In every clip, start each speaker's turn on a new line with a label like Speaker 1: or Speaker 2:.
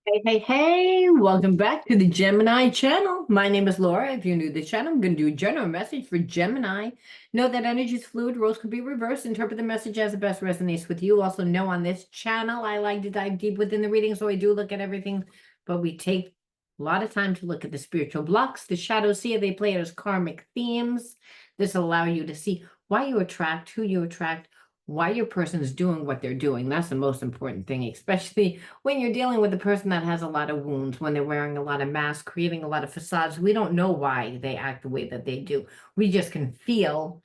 Speaker 1: Hey, welcome back to the Gemini channel. My name is Laura. If you're new to the channel, I'm going to do a general message for Gemini. Know that energy is fluid, roles can be reversed. Interpret the message as it best resonates with you. Also know on this channel, I like to dive deep within the reading, so I do look at everything, but we take a lot of time to look at the spiritual blocks, the shadows, see how they play out as karmic themes. This will allow you to see why you attract, who you attract, why your person is doing what they're doing. That's the most important thing, especially when you're dealing with a person that has a lot of wounds, when they're wearing a lot of masks, creating a lot of facades. We don't know why they act the way that they do. We just can feel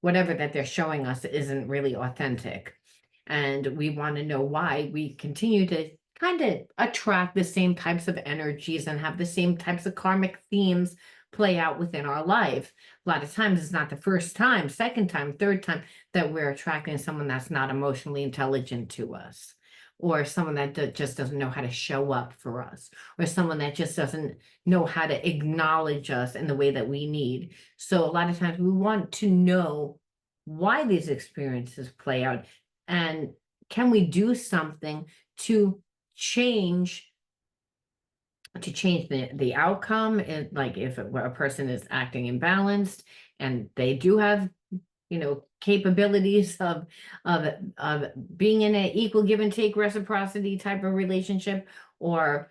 Speaker 1: whatever that they're showing us isn't really authentic. And we want to know why we continue to kind of attract the same types of energies and have the same types of karmic themes play out within our life. A lot of times it's not the first time, second time, third time that we're attracting someone that's not emotionally intelligent to us, or someone that just doesn't know how to show up for us, or someone that just doesn't know how to acknowledge us in the way that we need. So a lot of times we want to know why these experiences play out, and can we do something to change the outcome. And like if a person is acting imbalanced and they do have capabilities of being in an equal give and take reciprocity type of relationship, or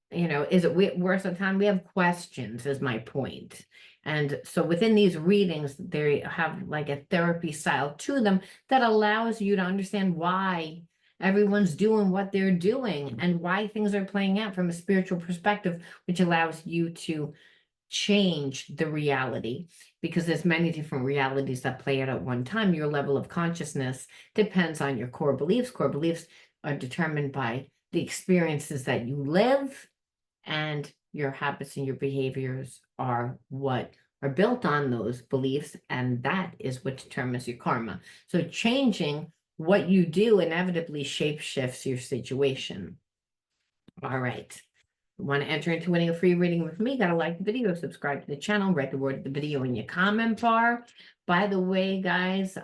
Speaker 1: is it worth the time? We have questions, is my point. And so within these readings, they have like a therapy style to them that allows you to understand why everyone's doing what they're doing and why things are playing out from a spiritual perspective, which allows you to change the reality, because there's many different realities that play out at one time. Your level of consciousness depends on your core beliefs. Core beliefs are determined by the experiences that you live, and your habits and your behaviors are what are built on those beliefs, and that is what determines your karma. So changing what you do inevitably shape shifts your situation. All right. Want to enter into winning a free reading with me? Gotta like the video, subscribe to the channel, write the word of the video in your comment bar. By the way, guys,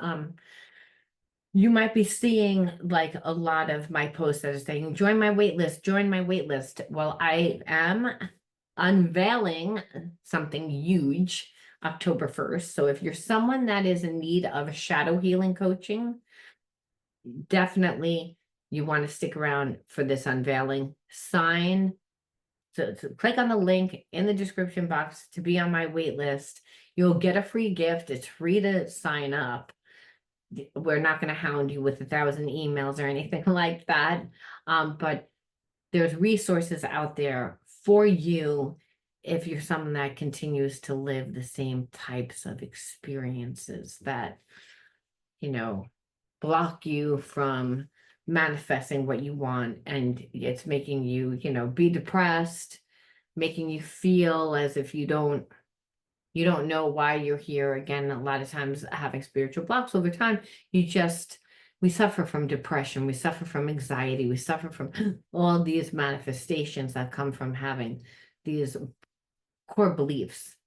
Speaker 1: you might be seeing like a lot of my posts that are saying, join my wait list, join my wait list. Well, I am unveiling something huge October 1st. So if you're someone that is in need of shadow healing coaching, definitely you want to stick around for this unveiling. So click on the link in the description box to be on my wait list. You'll get a free gift. It's free to sign up. We're not going to hound you with 1,000 emails or anything like that. But there's resources out there for you if you're someone that continues to live the same types of experiences that, block you from manifesting what you want, and it's making you, be depressed, making you feel as if you don't know why you're here. Again, a lot of times having spiritual blocks over time, we suffer from depression, we suffer from anxiety, we suffer from all these manifestations that come from having these core beliefs.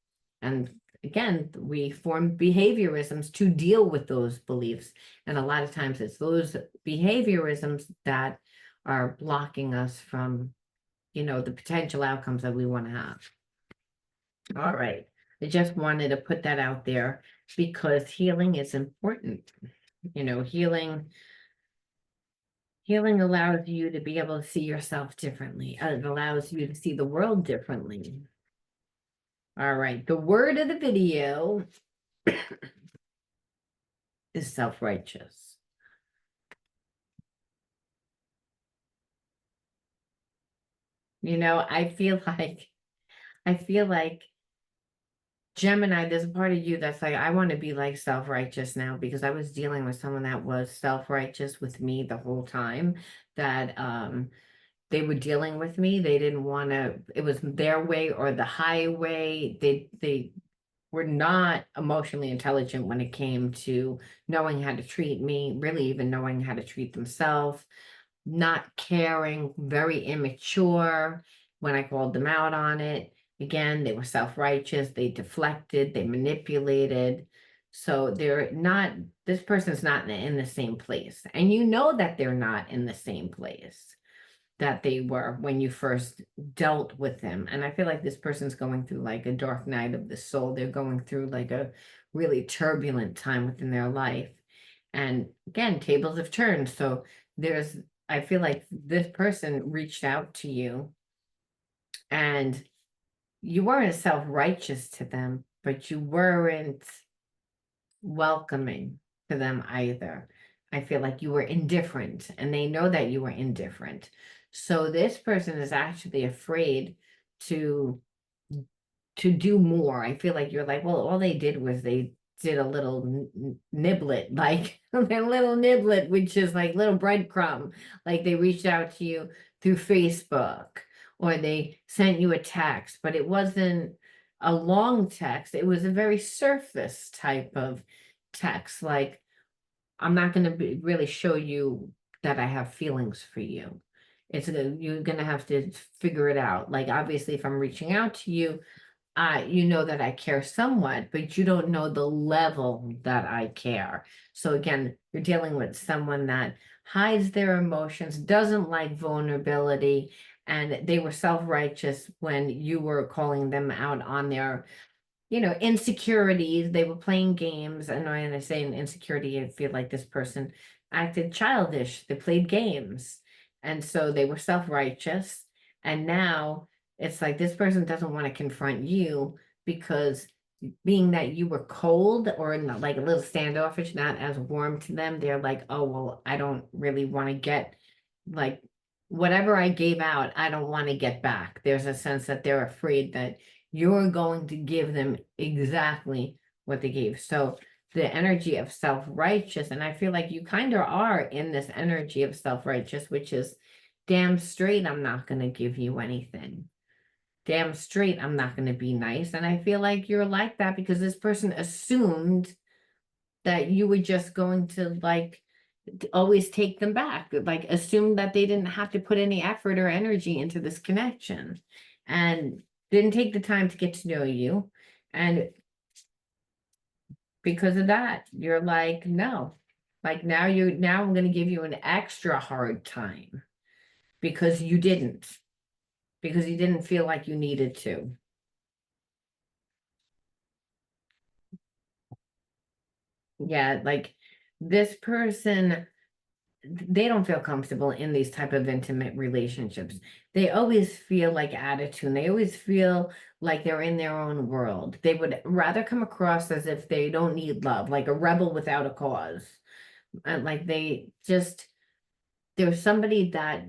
Speaker 1: And again, we form behaviorisms to deal with those beliefs. And a lot of times it's those behaviorisms that are blocking us from, the potential outcomes that we want to have. All right. I just wanted to put that out there because healing is important. Healing allows you to be able to see yourself differently. It allows you to see the world differently. All right. The word of the video is self-righteous. I feel like Gemini, there's a part of you that's like, I want to be like self-righteous now, because I was dealing with someone that was self-righteous with me the whole time, that they were dealing with me. They didn't want to, it was their way or the highway. They were not emotionally intelligent when it came to knowing how to treat me, really even knowing how to treat themselves, not caring, very immature when I called them out on it. Again, they were self-righteous, they deflected, they manipulated. So this person's not in the same place. And you know that they're not in the same place. that they were when you first dealt with them. And I feel like this person's going through like a dark night of the soul. They're going through like a really turbulent time within their life. And again, tables have turned. So there's, I feel like this person reached out to you and you weren't self-righteous to them, but you weren't welcoming to them either. I feel like you were indifferent and they know that you were indifferent. So this person is actually afraid to to do more. I feel like you're like, well, all they did was they did a little niblet, like their little niblet, which is like little breadcrumb. Like they reached out to you through Facebook or they sent you a text, but it wasn't a long text. It was a very surface type of text. Like, I'm not going to really show you that I have feelings for you. You're going to have to figure it out. Like, obviously, if I'm reaching out to you, you know that I care somewhat, but you don't know the level that I care. So again, you're dealing with someone that hides their emotions, doesn't like vulnerability, and they were self-righteous when you were calling them out on their insecurities. They were playing games. And when I say an insecurity, I feel like this person acted childish. They played games. And so they were self-righteous. And now it's like this person doesn't want to confront you because being that you were cold or not, like a little standoffish, not as warm to them, they're like, oh, well, I don't really want to get like whatever I gave out, I don't want to get back. There's a sense that they're afraid that you're going to give them exactly what they gave. So the energy of self-righteous, and I feel like you kind of are in this energy of self-righteous, which is damn straight, I'm not going to give you anything. Damn straight, I'm not going to be nice. And I feel like you're like that because this person assumed that you were just going to like always take them back, like assume that they didn't have to put any effort or energy into this connection and didn't take the time to get to know you. And because of that, you're like, no, like now I'm going to give you an extra hard time because you didn't, because you didn't feel like you needed to. Yeah, like this person, they don't feel comfortable in these type of intimate relationships. They always feel like attitude. They always feel like they're in their own world. They would rather come across as if they don't need love, like a rebel without a cause. And like there's somebody that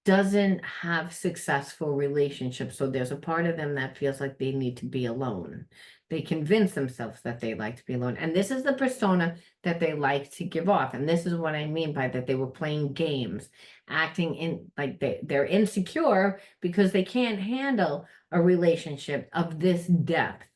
Speaker 1: doesn't have successful relationships. So there's a part of them that feels like they need to be alone. They convince themselves that they like to be alone. And this is the persona that they like to give off. And this is what I mean by that they were playing games, acting in like they're insecure because they can't handle a relationship of this depth.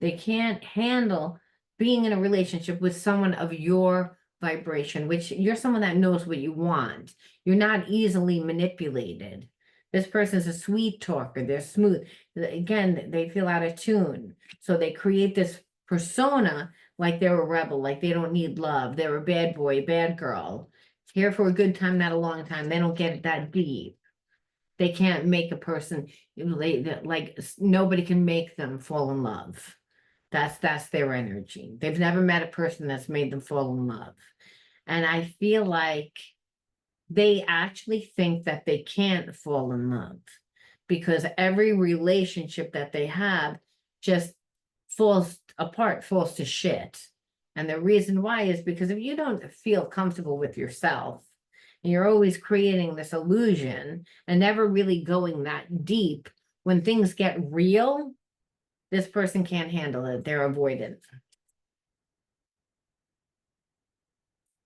Speaker 1: They can't handle being in a relationship with someone of your vibration, which you're someone that knows what you want. You're not easily manipulated. This person's a sweet talker. They're smooth. Again, they feel out of tune. So they create this persona like they're a rebel, like they don't need love. They're a bad boy, bad girl. Here for a good time, not a long time. They don't get it that deep. They can't make a person, like nobody can make them fall in love. That's their energy. They've never met a person that's made them fall in love. And I feel like they actually think that they can't fall in love because every relationship that they have just falls apart, falls to shit. And the reason why is because if you don't feel comfortable with yourself and you're always creating this illusion and never really going that deep, when things get real, this person can't handle it. They're avoidant.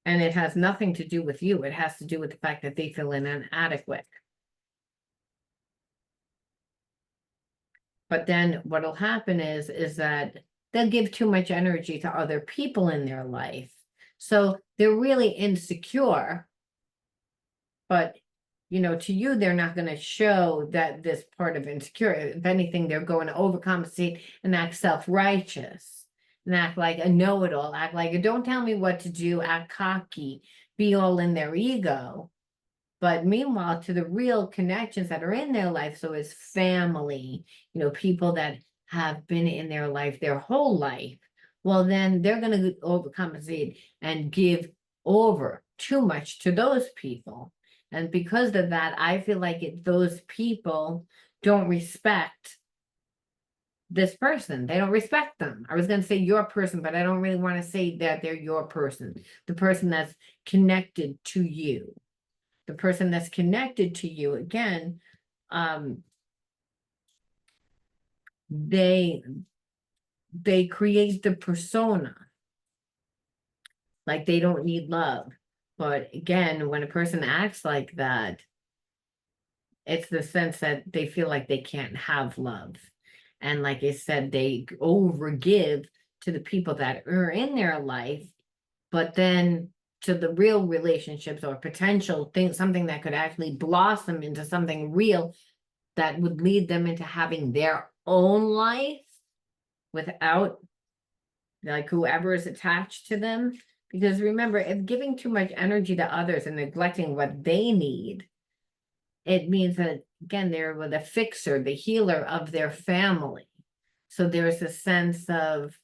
Speaker 1: And it has nothing to do with you. It has to do with the fact that they feel inadequate. But then what'll happen is that they'll give too much energy to other people in their life. So they're really insecure, but to you, they're not going to show that this part of insecure. If anything, they're going to overcompensate and act self-righteous and act like a know-it-all, act like, don't tell me what to do, act cocky, be all in their ego. But meanwhile, to the real connections that are in their life, so as family, people that have been in their life their whole life, well, then they're going to overcompensate and give over too much to those people. And because of that, I feel like those people don't respect this person. They don't respect them. I was going to say your person, but I don't really want to say that they're your person. The person that's connected to you. The person that's connected to you, again, they create the persona, like they don't need love. But again, when a person acts like that, it's the sense that they feel like they can't have love. And like I said, they overgive to the people that are in their life, but then to the real relationships or potential things, something that could actually blossom into something real that would lead them into having their own life without like whoever is attached to them. Because remember, if giving too much energy to others and neglecting what they need, it means that, again, they're the fixer, the healer of their family. So there's a sense of,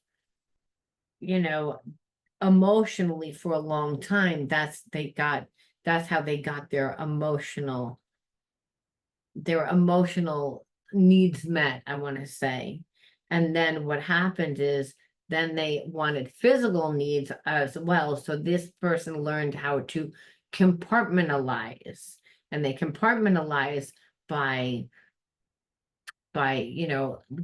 Speaker 1: emotionally for a long time, that's how they got their emotional needs met, I want to say. And then what happened is then they wanted physical needs as well. So this person learned how to compartmentalize, and they compartmentalize by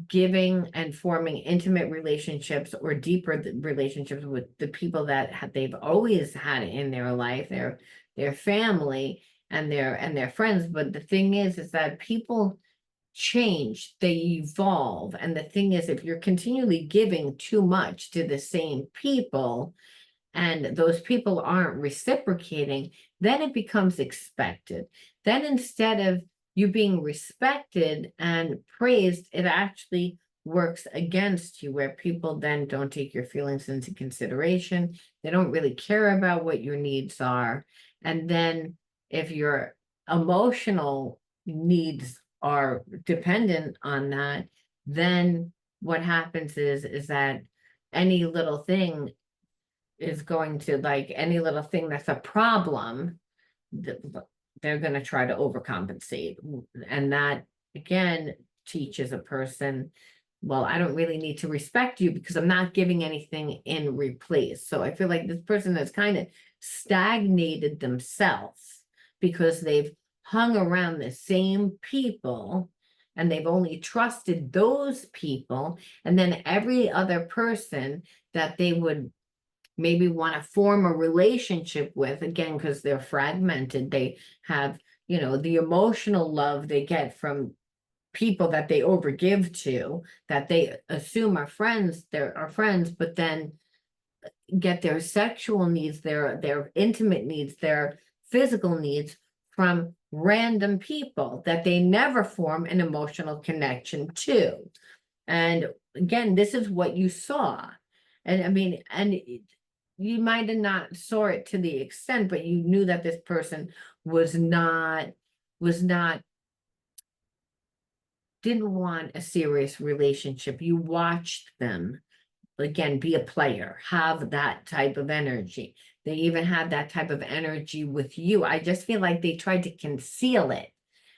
Speaker 1: giving and forming intimate relationships or deeper relationships with the people that they've always had in their life, their family and their friends. But the thing is that people change, they evolve. And the thing is, if you're continually giving too much to the same people and those people aren't reciprocating, then it becomes expected. Then instead of you being respected and praised, it actually works against you, where people then don't take your feelings into consideration. They don't really care about what your needs are. And then if your emotional needs are dependent on that, then what happens is that any little thing is going to, like any little thing that's a problem, they're going to try to overcompensate. And that, again, teaches a person, well, I don't really need to respect you because I'm not giving anything in replace. So I feel like this person has kind of stagnated themselves because they've hung around the same people and they've only trusted those people. And then every other person that they would maybe want to form a relationship with, again, because they're fragmented, they have, the emotional love they get from people that they overgive to, that they assume are friends, but then get their sexual needs, their intimate needs, their physical needs from random people that they never form an emotional connection to. And again, this is what you saw. And I mean, you might have not saw it to the extent, but you knew that this person didn't want a serious relationship. You watched them, again, be a player, have that type of energy. They even had that type of energy with you. I just feel like they tried to conceal it,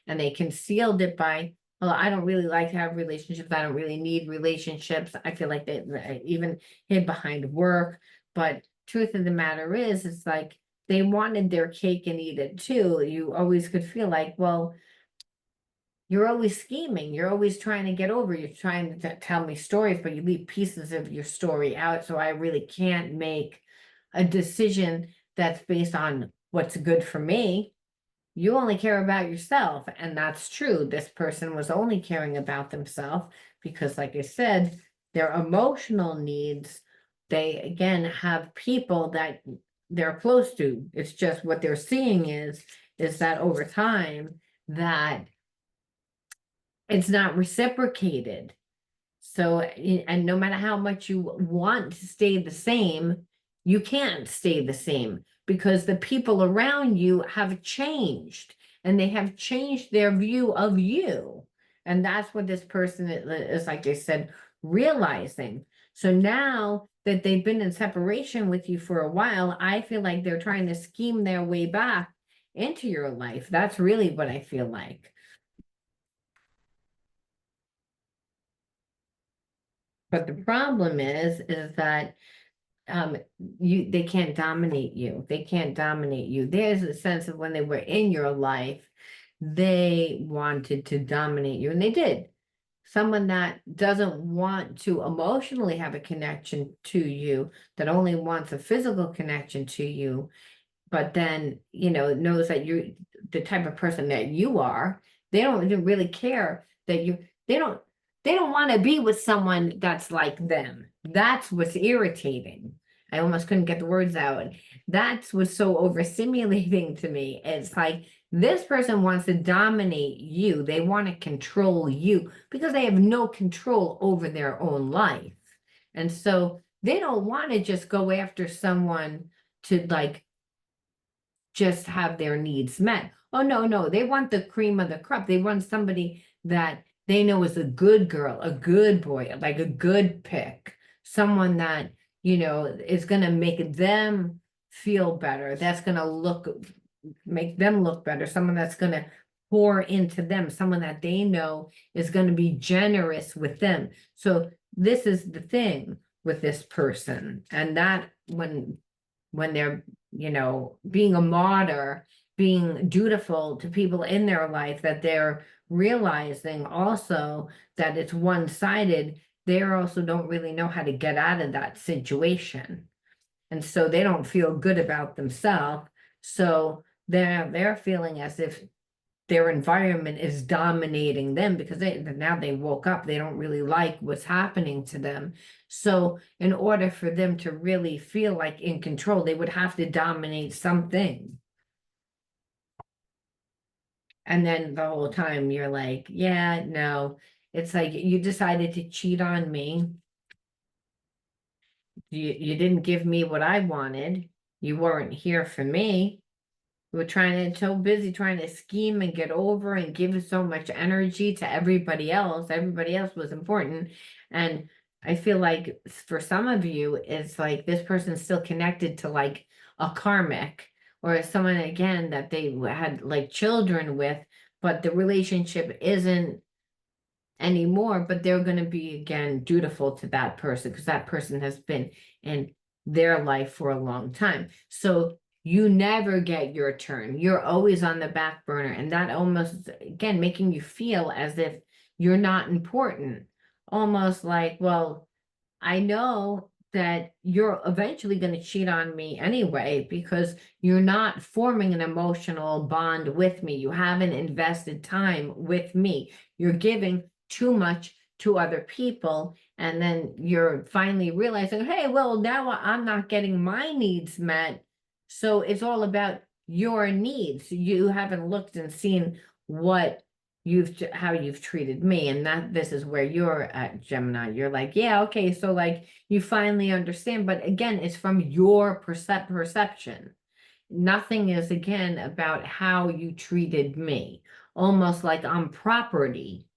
Speaker 1: and they concealed it by, well, I don't really like to have relationships. I don't really need relationships. I feel like they even hid behind work. But truth of the matter is, it's like they wanted their cake and eat it too. You always could feel like, well, you're always scheming. You're always trying to get over. You're trying to tell me stories, but you leave pieces of your story out. So I really can't make a decision that's based on what's good for me. You only care about yourself. And that's true. This person was only caring about themselves because, like I said, their emotional needs, they again have people that they're close to. It's just what they're seeing is that over time that it's not reciprocated. So, and no matter how much you want to stay the same, you can't stay the same because the people around you have changed and they have changed their view of you. And that's what this person is, like I said, realizing. So now that they've been in separation with you for a while, I feel like they're trying to scheme their way back into your life. That's really what I feel like. But the problem is that they can't dominate you. They can't dominate you. There's a sense of when they were in your life, they wanted to dominate you, and they did. Someone that doesn't want to emotionally have a connection to you, that only wants a physical connection to you, but then, knows that you're the type of person that you are. They don't really care that they don't, they don't want to be with someone that's like them. That's what's irritating. I almost couldn't get the words out. That's what's so overstimulating to me. It's like this person wants to dominate you. They want to control you because they have no control over their own life. And so they don't want to just go after someone to like just have their needs met. Oh, no, no, they want the cream of the crop. They want somebody that they know is a good girl, a good boy, like a good pick, someone that, is going to make them feel better. That's going to make them look better. Someone that's going to pour into them, someone that they know is going to be generous with them. So this is the thing with this person. And that when they're, being a martyr, being dutiful to people in their life, that they're realizing also that it's one-sided, they also don't really know how to get out of that situation. And so they don't feel good about themselves. So they're feeling as if their environment is dominating them because now they woke up, they don't really like what's happening to them. So in order for them to really feel like in control, they would have to dominate something. And then the whole time you're like, yeah, no, it's like you decided to cheat on me. You didn't give me what I wanted. You weren't here for me. We're so busy trying to scheme and get over and give so much energy to everybody else. Everybody else was important. And I feel like for some of you, it's like this person's still connected to like a karmic or someone again that they had like children with, but the relationship isn't anymore, but they're going to be again dutiful to that person because that person has been in their life for a long time. So you never get your turn. You're always on the back burner. And that almost, again, making you feel as if you're not important. Almost like, well, I know that you're eventually going to cheat on me anyway because you're not forming an emotional bond with me. You haven't invested time with me. You're giving too much to other people. And then you're finally realizing, hey, well, now I'm not getting my needs met. So it's all about your needs. You haven't looked and seen how you've treated me. And this is where you're at, Gemini. You're like, yeah, okay. So like you finally understand. But again, it's from your perception. Nothing is again about how you treated me. Almost like I'm property.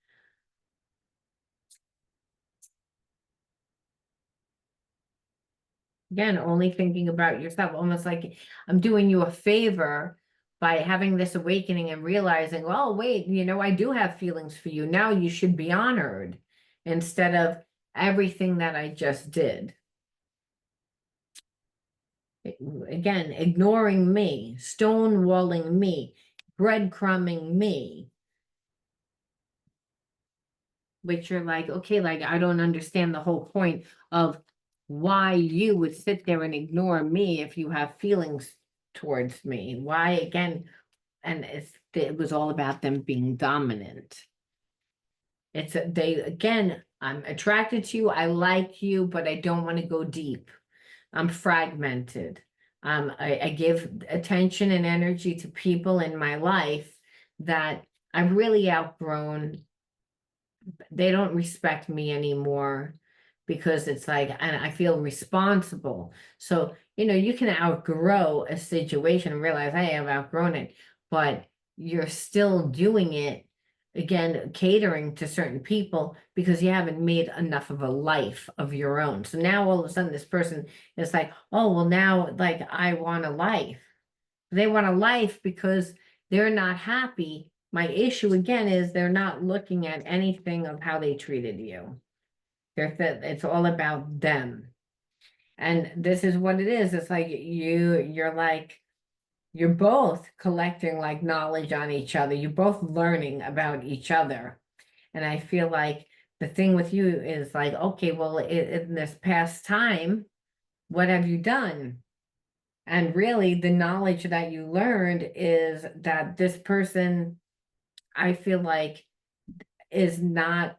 Speaker 1: Again, only thinking about yourself, almost like I'm doing you a favor by having this awakening and realizing, oh, wait, I do have feelings for you. Now you should be honored instead of everything that I just did. Again, ignoring me, stonewalling me, breadcrumbing me. Which you're like, okay, like I don't understand the whole point of why you would sit there and ignore me if you have feelings towards me. Why again? And it was all about them being dominant. Again, I'm attracted to you, I like you, but I don't want to go deep. I'm fragmented. I give attention and energy to people in my life that I've really outgrown. They don't respect me anymore. because it's like, and I feel responsible. So, you can outgrow a situation and realize, hey, I've outgrown it, but you're still doing it, again, catering to certain people because you haven't made enough of a life of your own. So now all of a sudden this person is like, oh, well, now like I want a life. They want a life because they're not happy. My issue again is they're not looking at anything of how they treated you. It's all about them. And this is what it is. It's like you're both collecting like knowledge on each other. You're both learning about each other. And I feel like the thing with you is like, okay, well, in this past time, what have you done? And really, the knowledge that you learned is that this person, I feel like, is not,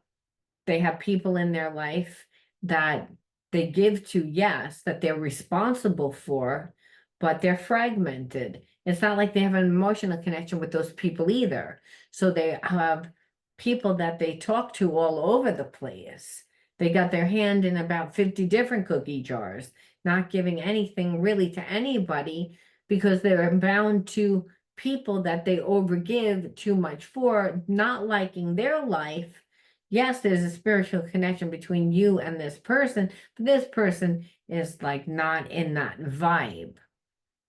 Speaker 1: they have people in their life that they give to, yes, that they're responsible for, but they're fragmented. It's not like they have an emotional connection with those people either. So they have people that they talk to all over the place. They got their hand in about 50 different cookie jars, not giving anything really to anybody because they're bound to people that they overgive too much for, not liking their life. Yes, there's a spiritual connection between you and this person, but this person is like not in that vibe,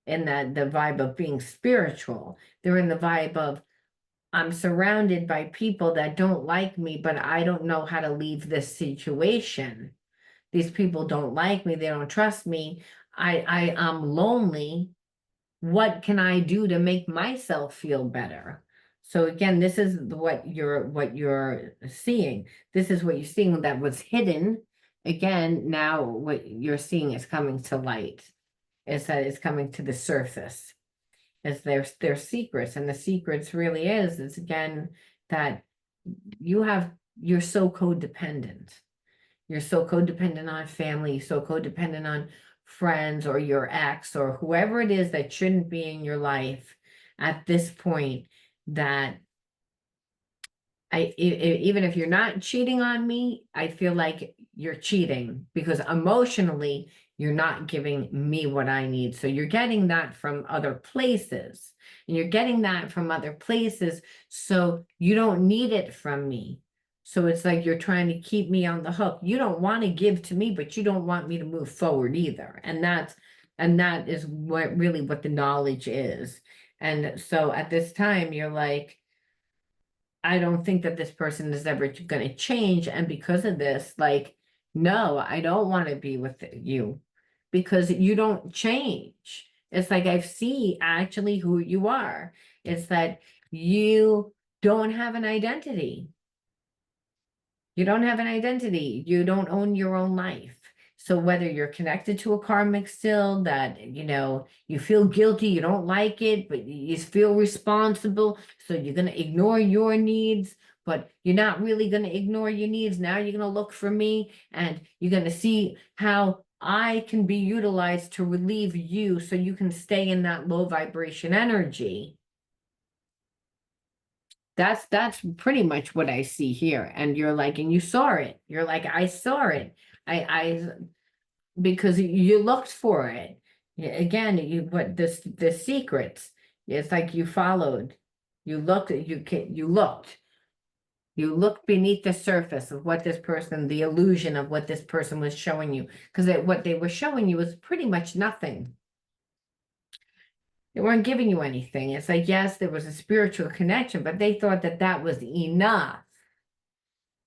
Speaker 1: in that the vibe of being spiritual. They're in the vibe of, I'm surrounded by people that don't like me, but I don't know how to leave this situation. These people don't like me, they don't trust me. I'm lonely. What can I do to make myself feel better? So again, this is what you're seeing. This is what you're seeing that was hidden. Again, now what you're seeing is coming to light. Is that it's coming to the surface. Is their secrets, and the secrets really is again that you're so codependent. You're so codependent on family, so codependent on friends or your ex or whoever it is that shouldn't be in your life at this point, that even if you're not cheating on me, I feel like you're cheating because emotionally you're not giving me what I need. So you're getting that from other places, and you're getting that from other places. So you don't need it from me. So it's like you're trying to keep me on the hook. You don't want to give to me, but you don't want me to move forward either. And that is what really what the knowledge is. And so at this time, you're like, I don't think that this person is ever going to change. And because of this, like, no, I don't want to be with you because you don't change. It's like I see actually who you are. It's that you don't have an identity. You don't have an identity. You don't own your own life. So whether you're connected to a karmic still that, you feel guilty, you don't like it, but you feel responsible. So you're going to ignore your needs, but you're not really going to ignore your needs. Now you're going to look for me and you're going to see how I can be utilized to relieve you so you can stay in that low vibration energy. That's pretty much what I see here. And you're like, and you saw it. You're like, I saw it. I because you looked for it. Again, but the secrets, it's like you followed. You looked beneath the surface of what this person, the illusion of what this person was showing you. Because what they were showing you was pretty much nothing. They weren't giving you anything. It's like, yes, there was a spiritual connection, but they thought that that was enough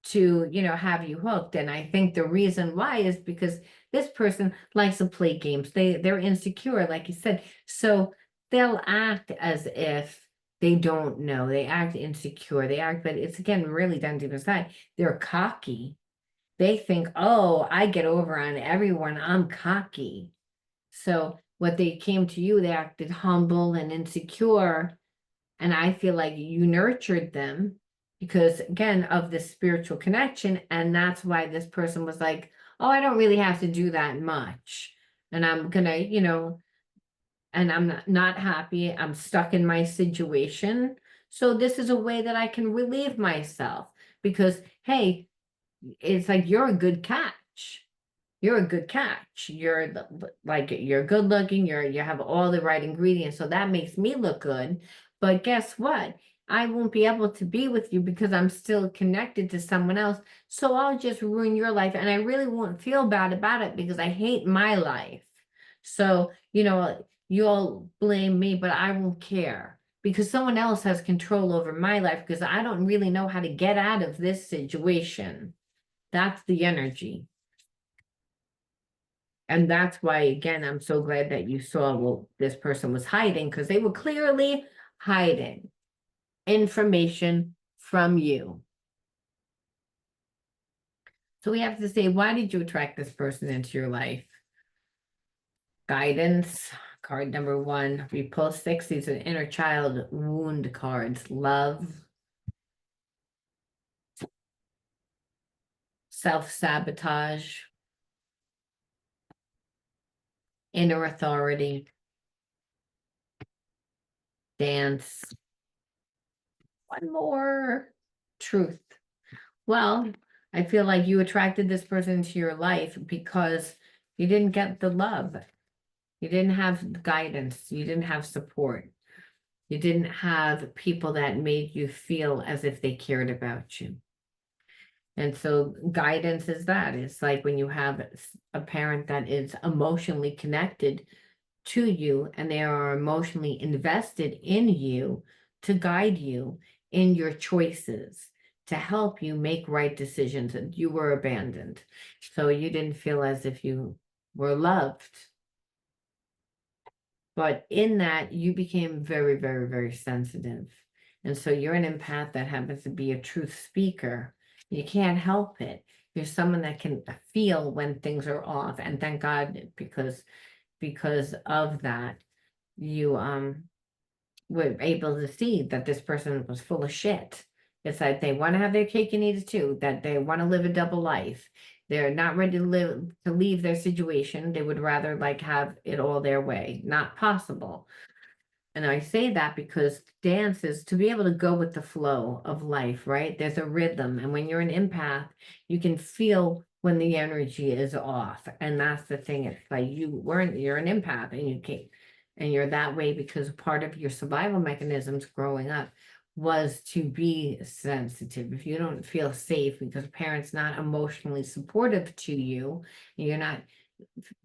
Speaker 1: to, have you hooked. And I think the reason why is because this person likes to play games. They're insecure, like you said. So they'll act as if they don't know. They act insecure. They act, but it's again really down deep inside. They're cocky. They think, oh, I get over on everyone. I'm cocky. So what they came to you, they acted humble and insecure. And I feel like you nurtured them because, again, of this spiritual connection. And that's why this person was like, oh, I don't really have to do that much. And I'm going to, and I'm not happy. I'm stuck in my situation. So this is a way that I can relieve myself because, hey, it's like you're a good catch. you're a good catch. Like you're good looking, you have all the right ingredients, so that makes me look good. But guess what? I won't be able to be with you because I'm still connected to someone else. So I'll just ruin your life, and I really won't feel bad about it because I hate my life. So, you'll blame me, but I won't care because someone else has control over my life because I don't really know how to get out of this situation. That's the energy. And that's why, again, I'm so glad that you saw what this person was hiding, because they were clearly hiding information from you. So we have to say, why did you attract this person into your life? Guidance, card number 1, repulse 6. These are inner child wound cards. Love, self-sabotage, inner authority, dance. One more, truth. Well, I feel like you attracted this person into your life because you didn't get the love. You didn't have guidance. You didn't have support. You didn't have people that made you feel as if they cared about you. And so guidance is that. It's like when you have a parent that is emotionally connected to you and they are emotionally invested in you to guide you in your choices, to help you make right decisions. And you were abandoned. So you didn't feel as if you were loved. But in that, you became very, very, very sensitive. And so you're an empath that happens to be a truth speaker. You can't help it. You're someone that can feel when things are off. And thank God, because of that, you were able to see that this person was full of shit. It's like they want to have their cake and eat it too, that they want to live a double life. They're not ready to leave their situation. They would rather like have it all their way. Not possible. And I say that because dance is to be able to go with the flow of life, right? There's a rhythm. And when you're an empath, you can feel when the energy is off. And that's the thing. It's like you're an empath and you can't, and you're that way because part of your survival mechanisms growing up was to be sensitive. If you don't feel safe because parents not emotionally supportive to you, you're not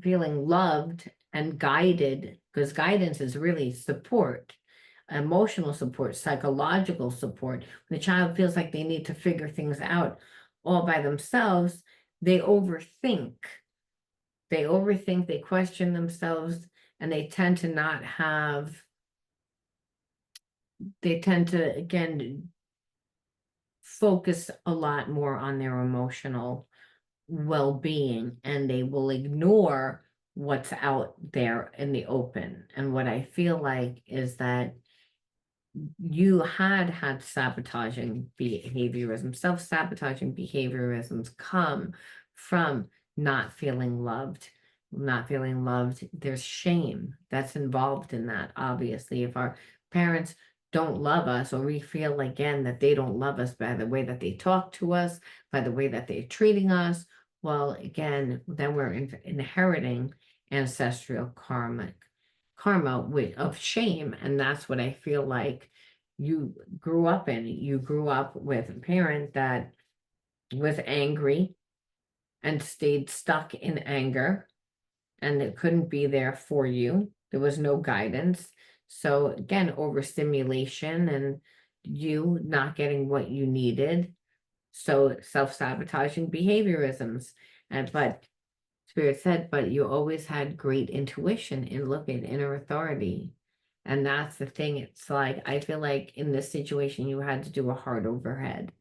Speaker 1: feeling loved and guided, because guidance is really support, emotional support, psychological support. When the child feels like they need to figure things out all by themselves, they overthink. They question themselves, and they tend to, again, focus a lot more on their emotional well-being, and they will ignore what's out there in the open. And what I feel like is that you had sabotaging behaviorism. Self-sabotaging behaviorisms come from not feeling loved. Not feeling loved, there's shame that's involved in that. Obviously, if our parents don't love us, or we feel again that they don't love us by the way that they talk to us, by the way that they're treating us, well, again, then we're inheriting ancestral karma of shame. And that's what I feel like you grew up in. You grew up with a parent that was angry and stayed stuck in anger, and it couldn't be there for you. There was no guidance. So again, overstimulation and you not getting what you needed. So self-sabotaging behaviorisms. But Spirit said, but you always had great intuition in looking inner authority. And that's the thing. It's like, I feel like in this situation, you had to do a heart overhead.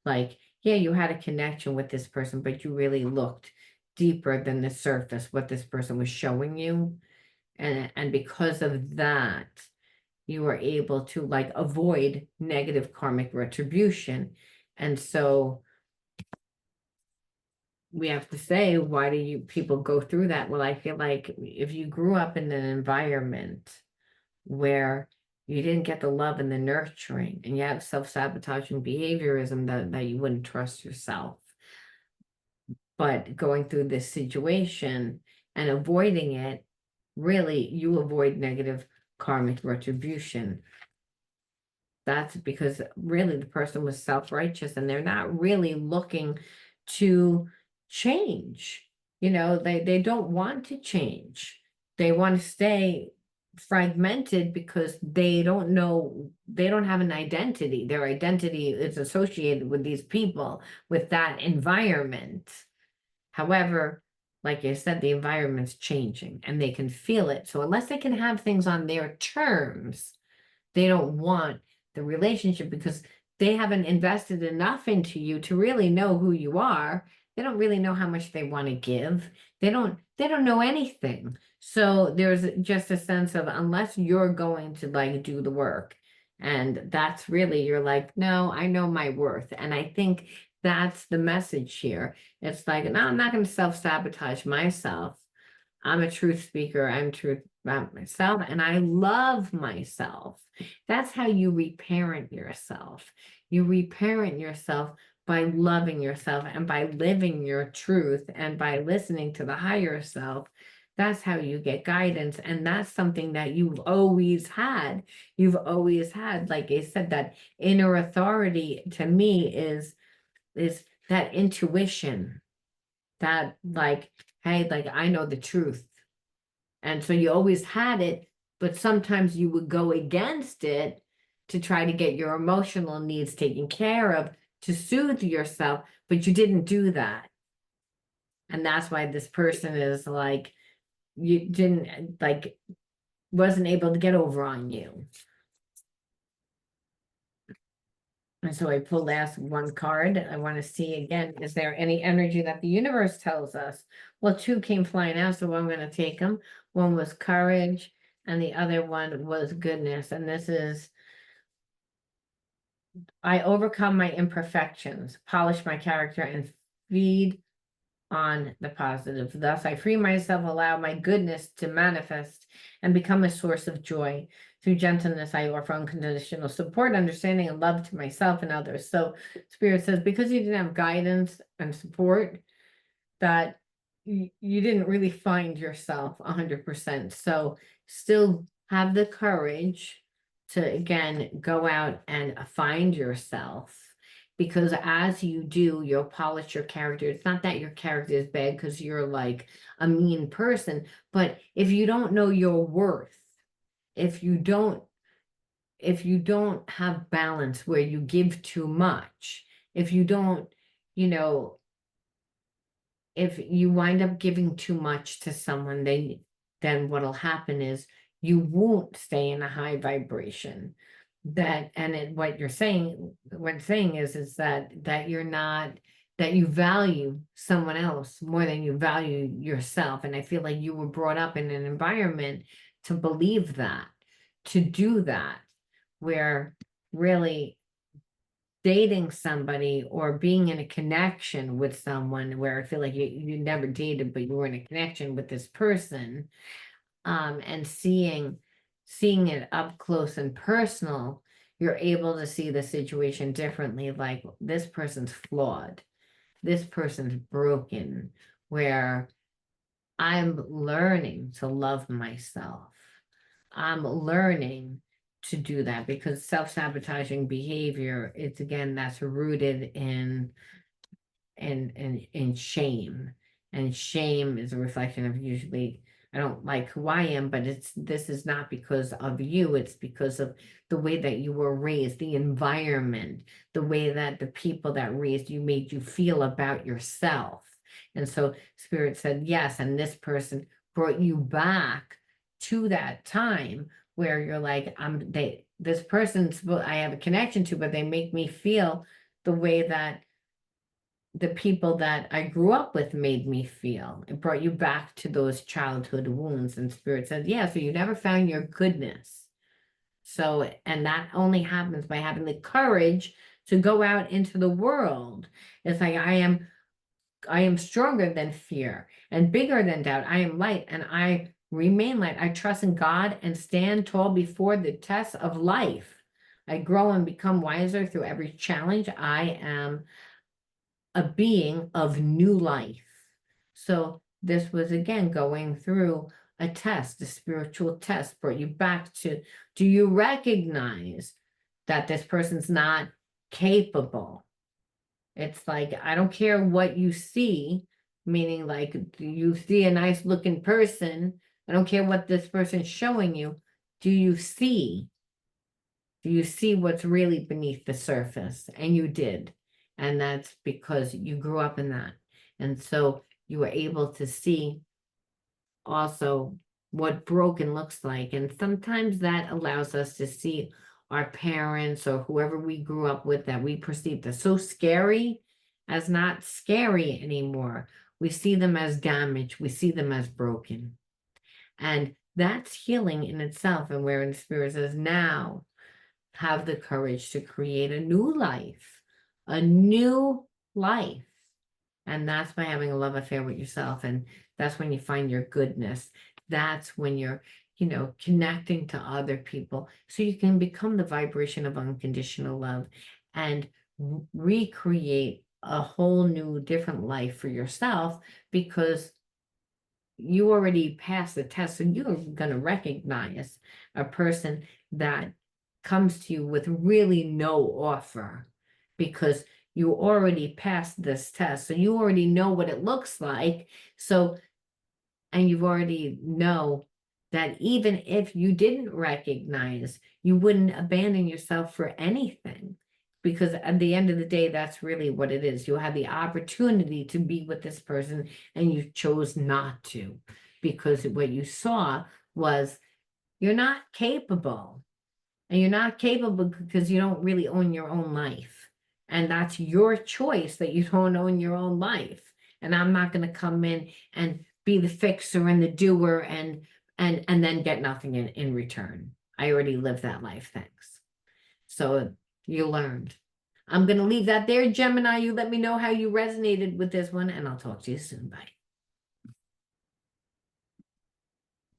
Speaker 1: Like, yeah, you had a connection with this person, but you really looked deeper than the surface, what this person was showing you. And because of that, you were able to like avoid negative karmic retribution. And so we have to say, why do you people go through that? Well, I feel like if you grew up in an environment where you didn't get the love and the nurturing, and you have self-sabotaging behaviorism that you wouldn't trust yourself, But going through this situation and avoiding it, really, you avoid negative karmic retribution. That's because really the person was self-righteous and they're not really looking to change. They don't want to change. They want to stay fragmented because they don't know, they don't have an identity. Their identity is associated with these people, with that environment. However, like I said, the environment's changing and they can feel it. So unless they can have things on their terms, they don't want the relationship because they haven't invested enough into you to really know who you are. They don't really know how much they want to give. They don't know anything. So there's just a sense of, unless you're going to like do the work, and that's really, you're like, no, I know my worth. And I think that's the message here. It's like, no, I'm not going to self-sabotage myself. I'm a truth speaker. I'm truth about myself, and I love myself. That's how you reparent yourself. You reparent yourself by loving yourself and by living your truth and by listening to the higher self. That's how you get guidance. And that's something that you've always had. You've always had, like I said, that inner authority to me is that intuition, that like, hey, like I know the truth. And so you always had it, but sometimes you would go against it to try to get your emotional needs taken care of, to soothe yourself, but you didn't do that. And that's why this person is like, you didn't like, wasn't able to get over on you. And so I pulled last one card. I want to see again, is there any energy that the universe tells us? Well, two came flying out, so I'm going to take them. One was courage, and the other one was goodness. And this is, I overcome my imperfections, polish my character, and feed on the positive. Thus, I free myself, allow my goodness to manifest and become a source of joy. Through gentleness, I offer unconditional support, understanding, and love to myself and others. So Spirit says, because you didn't have guidance and support, that you didn't really find yourself 100%. So still have the courage to, again, go out and find yourself. Because as you do, you'll polish your character. It's not that your character is bad because you're like a mean person, but if you don't know your worth, if you don't have balance where you give too much, if you don't, if you wind up giving too much to someone, then what'll happen is you won't stay in a high vibration. What you're saying, is that you're not, that you value someone else more than you value yourself. And I feel like you were brought up in an environment to believe that, to do that, where really dating somebody or being in a connection with someone, where I feel like you never dated, but you were in a connection with this person, and seeing it up close and personal, you're able to see the situation differently. Like, this person's flawed, this person's broken, where I'm learning to love myself. I'm learning to do that, because self-sabotaging behavior, it's, again, that's rooted in shame. And shame is a reflection of, usually, I don't like who I am, but this is not because of you. It's because of the way that you were raised, the environment, the way that the people that raised you made you feel about yourself. And so Spirit said, yes, and this person brought you back to that time where you're like, this person's, I have a connection to, but they make me feel the way that the people that I grew up with made me feel. It brought you back to those childhood wounds. And Spirit said, yeah, so you never found your goodness. So, and that only happens by having the courage to go out into the world. It's like, I am stronger than fear and bigger than doubt. I am light and I remain light. I trust in God and stand tall before the tests of life. I grow and become wiser through every challenge. I am a being of new life. So this was again going through a test, a spiritual test, brought you back to, do you recognize that this person's not capable? It's like, I don't care what you see, meaning like you see a nice looking person. I don't care what this person's showing you. Do you see? Do you see what's really beneath the surface? And you did. And that's because you grew up in that. And so you were able to see also what broken looks like. And sometimes that allows us to see our parents or whoever we grew up with that we perceived as so scary as not scary anymore. We see them as damaged. We see them as broken. And that's healing in itself. And where in spirit says, now have the courage to create a new life, a new life. And that's by having a love affair with yourself. And that's when you find your goodness. That's when you're, connecting to other people. So you can become the vibration of unconditional love and recreate a whole new, different life for yourself, because you already passed the test. So you're going to recognize a person that comes to you with really no offer, because you already passed this test. So you already know what it looks like. So, and you've already know that even if you didn't recognize, you wouldn't abandon yourself for anything. Because at the end of the day, that's really what it is. You had the opportunity to be with this person and you chose not to, because what you saw was you're not capable. And you're not capable because you don't really own your own life. And that's your choice that you don't own your own life. And I'm not going to come in and be the fixer and the doer and then get nothing in return. I already lived that life, thanks. So you learned. I'm going to leave that there, Gemini. You let me know how you resonated with this one, and I'll talk to you soon. Bye.